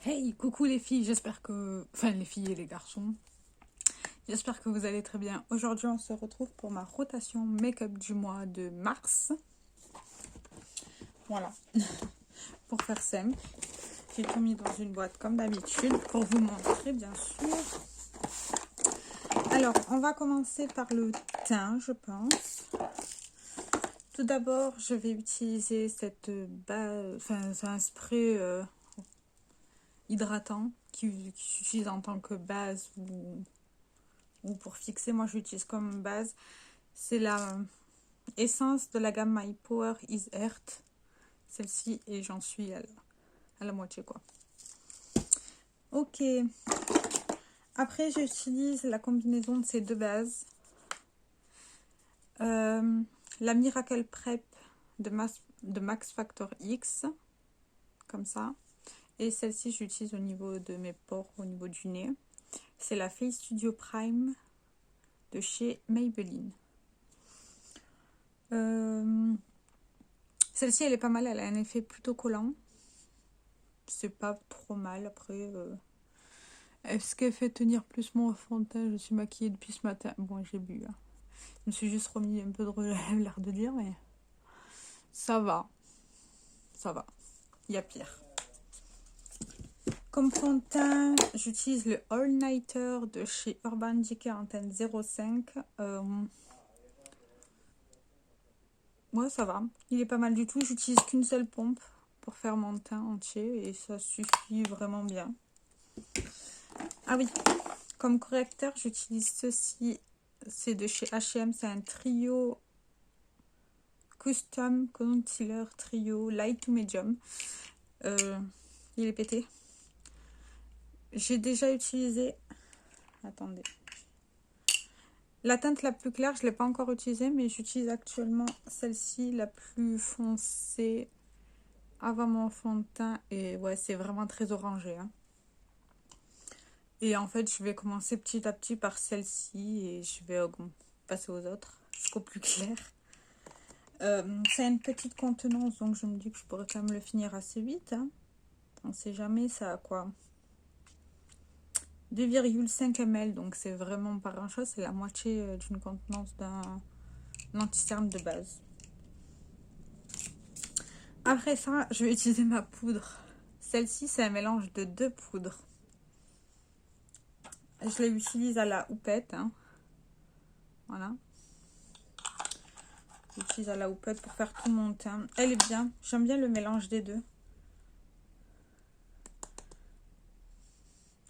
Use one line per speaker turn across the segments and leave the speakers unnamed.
Hey, coucou les filles, j'espère que... Enfin, les filles et les garçons. J'espère que vous allez très bien. Aujourd'hui, on se retrouve pour ma rotation make-up du mois de mars. Voilà. Pour faire simple, j'ai tout mis dans une boîte comme d'habitude pour vous montrer, bien sûr. Alors, on va commencer par le teint, je pense. Tout d'abord, je vais utiliser cette base... Enfin, c'est un spray hydratant qui s'utilise en tant que base ou pour fixer. Moi, j'utilise comme base. C'est la essence de la gamme My Power is Earth. Celle-ci, et j'en suis à la moitié, quoi. Ok. Après, j'utilise la combinaison de ces deux bases. La Miracle Prep de Max Factor X. Comme ça. Et celle-ci, j'utilise au niveau de mes pores, au niveau du nez. C'est la Face Studio Prime de chez Maybelline. Celle-ci, elle est pas mal. Elle a un effet plutôt collant. C'est pas trop mal. Après, est-ce qu'elle fait tenir plus mon fond de teint? Je suis maquillée depuis ce matin. Bon, j'ai bu. Hein. Je me suis juste remis un peu de rouge à lèvres, l'air de dire, mais ça va. Ça va. Il y a pire. Comme fond de teint, j'utilise le All Nighter de chez Urban Decay Antenne 05. Ouais, ça va. Il est pas mal du tout. J'utilise qu'une seule pompe pour faire mon teint entier et ça suffit vraiment bien. Ah oui, comme correcteur, j'utilise ceci. C'est de chez H&M. C'est un trio Custom Concealer Trio Light to Medium. Il est pété. J'ai déjà utilisé... Attendez. La teinte la plus claire, je ne l'ai pas encore utilisée, mais j'utilise actuellement celle-ci, la plus foncée, avant mon fond de teint. Et ouais, c'est vraiment très orangé. Hein. Et en fait, je vais commencer petit à petit par celle-ci et je vais passer aux autres jusqu'au plus clair. C'est une petite contenance, donc je me dis que je pourrais quand même le finir assez vite. Hein. On ne sait jamais, ça a quoi 2,5 ml, donc c'est vraiment pas grand chose, c'est la moitié d'une contenance d'un anti-cerne de base. Après ça, je vais utiliser ma poudre. Celle-ci, c'est un mélange de deux poudres. Je l'utilise à la houppette. Hein. Voilà. J'utilise à la houppette pour faire tout mon teint. Elle est bien. J'aime bien le mélange des deux.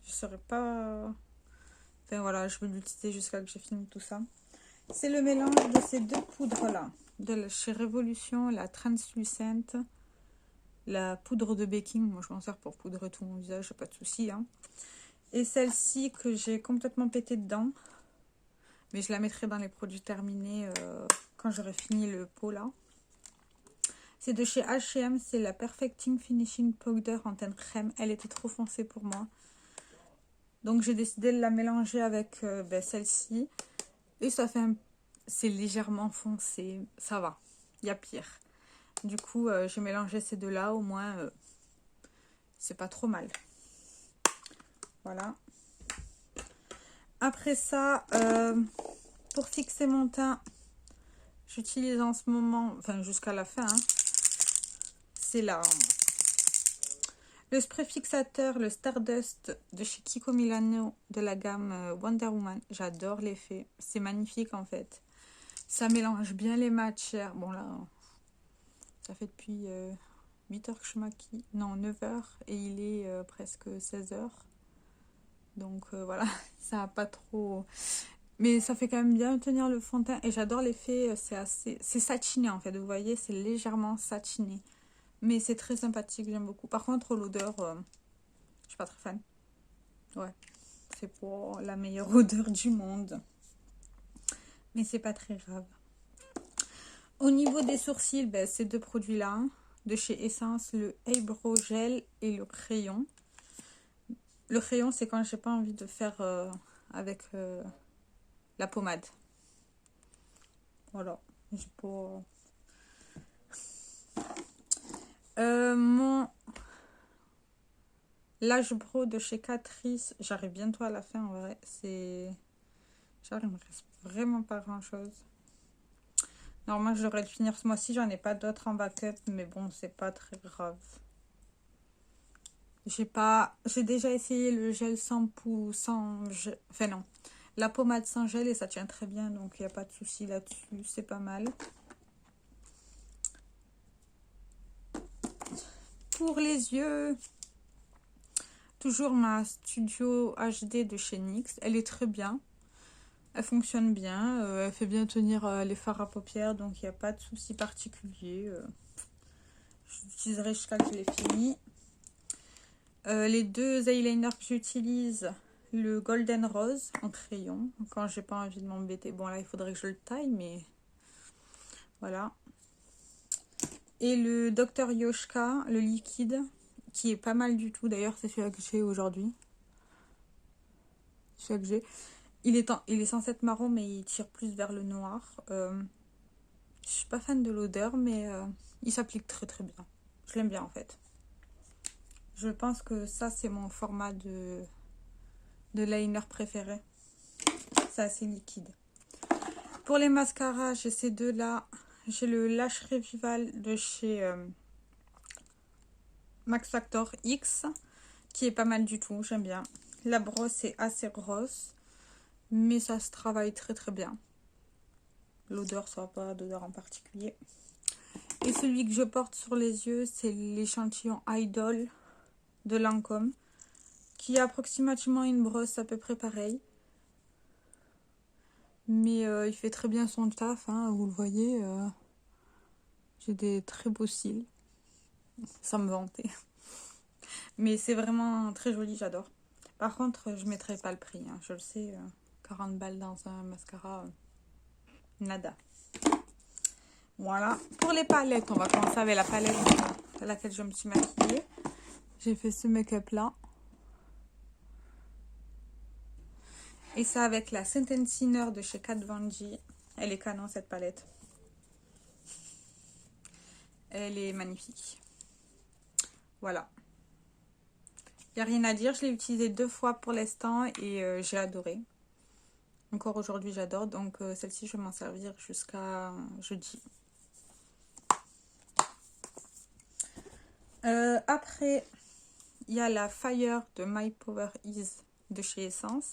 Je ne saurais pas... Enfin voilà, je vais l'utiliser jusqu'à que j'ai fini tout ça. C'est le mélange de ces deux poudres-là. De chez Révolution, la translucente. La poudre de baking. Moi, je m'en sers pour poudrer tout mon visage, pas de souci. Hein. Et celle-ci que j'ai complètement pété dedans. Mais je la mettrai dans les produits terminés quand j'aurai fini le pot là. C'est de chez H&M, c'est la Perfecting Finishing Powder en teinte crème. Elle était trop foncée pour moi. Donc j'ai décidé de la mélanger avec celle-ci. Et ça fait c'est légèrement foncé. Ça va, il y a pire. Du coup, j'ai mélangé ces deux-là. Au moins, c'est pas trop mal. Voilà. Après ça, pour fixer mon teint, j'utilise en ce moment, enfin jusqu'à la fin, hein, c'est le spray fixateur, le Stardust de chez Kiko Milano de la gamme Wonder Woman. J'adore l'effet, c'est magnifique en fait. Ça mélange bien les matières. Bon là, ça fait depuis 8 heures que je maquille, non 9 heures et il est presque 16 heures. Donc voilà, ça n'a pas trop... Mais ça fait quand même bien tenir le fond de teint. Et j'adore l'effet, c'est satiné en fait. Vous voyez, c'est légèrement satiné. Mais c'est très sympathique, j'aime beaucoup. Par contre, l'odeur, je suis pas très fan. Ouais, c'est pour la meilleure odeur du monde. Mais c'est pas très grave. Au niveau des sourcils, ben, ces deux produits-là. De chez Essence, le Eyebrow Gel et le crayon. Le crayon, c'est quand j'ai pas envie de faire avec... la pommade. Voilà. Pour... L'Age Bro de chez Catrice. J'arrive bientôt à la fin, en vrai. Genre, il me reste vraiment pas grand-chose. Normalement, je devrais le finir ce mois-ci. J'en ai pas d'autres en backup, mais bon, c'est pas très grave. J'ai déjà essayé le gel sans gel. Enfin, non. La pommade sans gel et ça tient très bien, donc il n'y a pas de souci là-dessus. C'est pas mal. Pour les yeux, toujours ma Studio HD de chez NYX. Elle est très bien. Elle fonctionne bien. Elle fait bien tenir les fards à paupières, donc il n'y a pas de souci particulier. Je l'utiliserai jusqu'à ce que je l'ai fini. Les deux eyeliners que j'utilise, le Golden Rose en crayon, quand j'ai pas envie de m'embêter. Bon, là, il faudrait que je le taille, mais voilà. Et le Dr. Yoshka, le liquide, qui est pas mal du tout. D'ailleurs, c'est celui-là que j'ai aujourd'hui. Celui-là que j'ai. Il est censé être marron, mais il tire plus vers le noir. Je suis pas fan de l'odeur, mais il s'applique très très bien. Je l'aime bien en fait. Je pense que ça, c'est mon format de liner préféré. C'est assez liquide. Pour les mascaras, j'ai ces deux-là. J'ai le Lash Revival de chez Max Factor X, qui est pas mal du tout, j'aime bien. La brosse est assez grosse, mais ça se travaille très très bien. L'odeur, ça va pas d'odeur en particulier. Et celui que je porte sur les yeux, c'est l'échantillon Idol de Lancôme, qui a approximativement une brosse à peu près pareille. Mais il fait très bien son taf, hein, vous le voyez. J'ai des très beaux cils, sans me vanter. Mais c'est vraiment très joli, j'adore. Par contre, je ne mettrai pas le prix, hein, je le sais. 40 balles dans un mascara, nada. Voilà. Pour les palettes, on va commencer avec la palette à laquelle je me suis maquillée. J'ai fait ce make-up là. Et ça avec la Scent & Sinner de chez Kat Von D. Elle est canon cette palette. Elle est magnifique. Voilà. Il n'y a rien à dire. Je l'ai utilisée 2 fois pour l'instant et j'ai adoré. Encore aujourd'hui, j'adore. Donc celle-ci, je vais m'en servir jusqu'à jeudi. Après, il y a la Fire de My Power Is de chez Essence.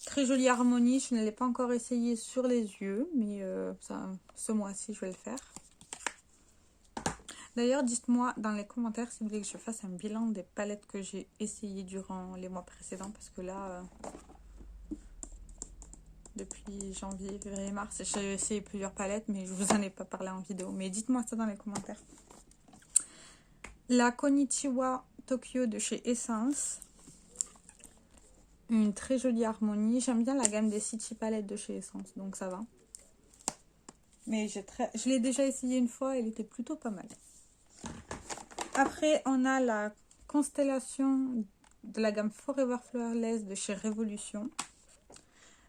Très jolie harmonie. Je ne l'ai pas encore essayé sur les yeux, mais ce mois-ci, je vais le faire. D'ailleurs, dites-moi dans les commentaires si vous voulez que je fasse un bilan des palettes que j'ai essayées durant les mois précédents. Parce que là, depuis janvier, février, mars, j'ai essayé plusieurs palettes, mais je vous en ai pas parlé en vidéo. Mais dites-moi ça dans les commentaires. La Konichiwa Tokyo de chez Essence. Une très jolie harmonie. J'aime bien la gamme des City Palettes de chez Essence, donc ça va. Mais je l'ai déjà essayé une fois, elle était plutôt pas mal. Après, on a la Constellation de la gamme Forever Flawless de chez Révolution.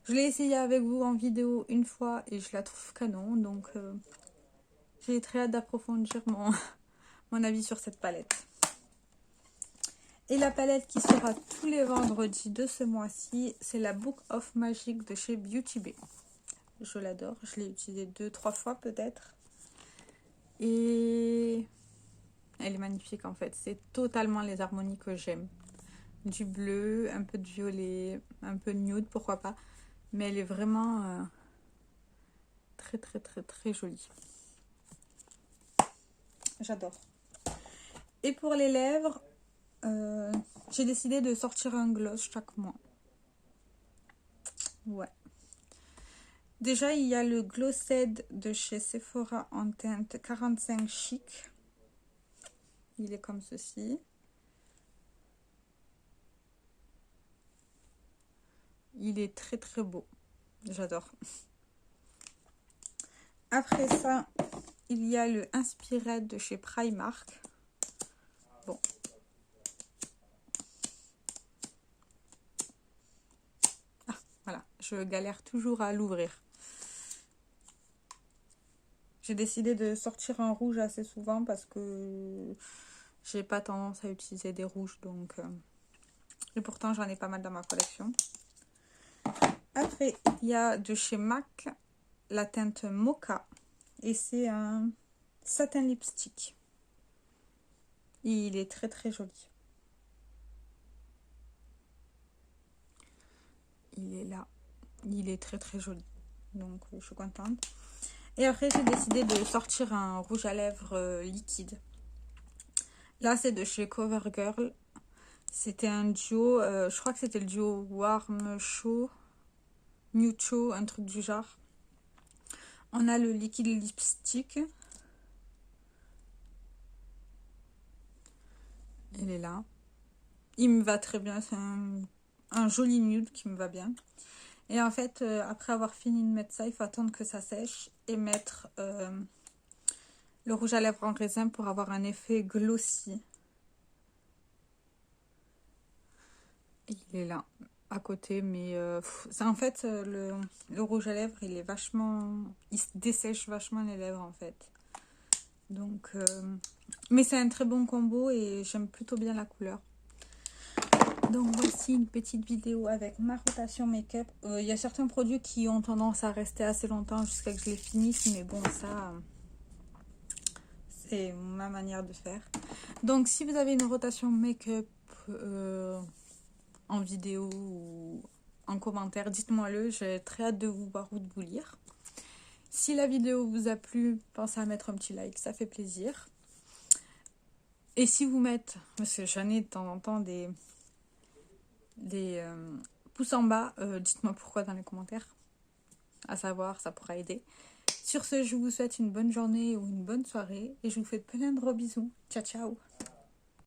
Je l'ai essayé avec vous en vidéo une fois et je la trouve canon. Donc, j'ai très hâte d'approfondir mon avis sur cette palette. Et la palette qui sera tous les vendredis de ce mois-ci, c'est la Book of Magic de chez Beauty Bay. Je l'adore, je l'ai utilisée 2-3 fois peut-être. Et elle est magnifique en fait, c'est totalement les harmonies que j'aime. Du bleu, un peu de violet, un peu de nude, pourquoi pas. Mais elle est vraiment très très très très jolie. J'adore. Et pour les lèvres, j'ai décidé de sortir un gloss chaque mois. Ouais. Déjà, il y a le Glossed de chez Sephora en teinte 45 chic. Il est comme ceci. Il est très très beau. J'adore. Après ça, il y a le Inspired de chez Primark. Bon. Ah, voilà. Je galère toujours à l'ouvrir. J'ai décidé de sortir un rouge assez souvent parce que J'ai pas tendance à utiliser des rouges, donc... Et pourtant, j'en ai pas mal dans ma collection. Après, il y a de chez MAC la teinte Mocha. Et c'est un satin lipstick. Il est très très joli. Il est là. Il est très très joli. Donc, je suis contente. Et après, j'ai décidé de sortir un rouge à lèvres liquide. Là, c'est de chez CoverGirl. C'était un duo, je crois que c'était le duo Warm Show, Mucho, un truc du genre. On a le liquide lipstick. Il est là. Il me va très bien. C'est un joli nude qui me va bien. Et en fait, après avoir fini de mettre ça, il faut attendre que ça sèche et mettre le rouge à lèvres en raisin pour avoir un effet glossy. Il est là, à côté, mais c'est en fait le rouge à lèvres, il est vachement... Il se dessèche vachement les lèvres en fait. Donc, mais c'est un très bon combo et j'aime plutôt bien la couleur. Donc voici une petite vidéo avec ma rotation make-up. Il y a certains produits qui ont tendance à rester assez longtemps jusqu'à que je les finisse, mais bon, ça, c'est ma manière de faire. Donc si vous avez une rotation make-up en vidéo ou en commentaire, dites-moi-le, j'ai très hâte de vous voir ou de vous lire. Si la vidéo vous a plu, pensez à mettre un petit like, ça fait plaisir. Et si vous mettez, parce que j'en ai de temps en temps des pouces en bas, dites-moi pourquoi dans les commentaires, à savoir, ça pourra aider. Sur ce, je vous souhaite une bonne journée ou une bonne soirée et je vous fais plein de gros bisous. Ciao, ciao!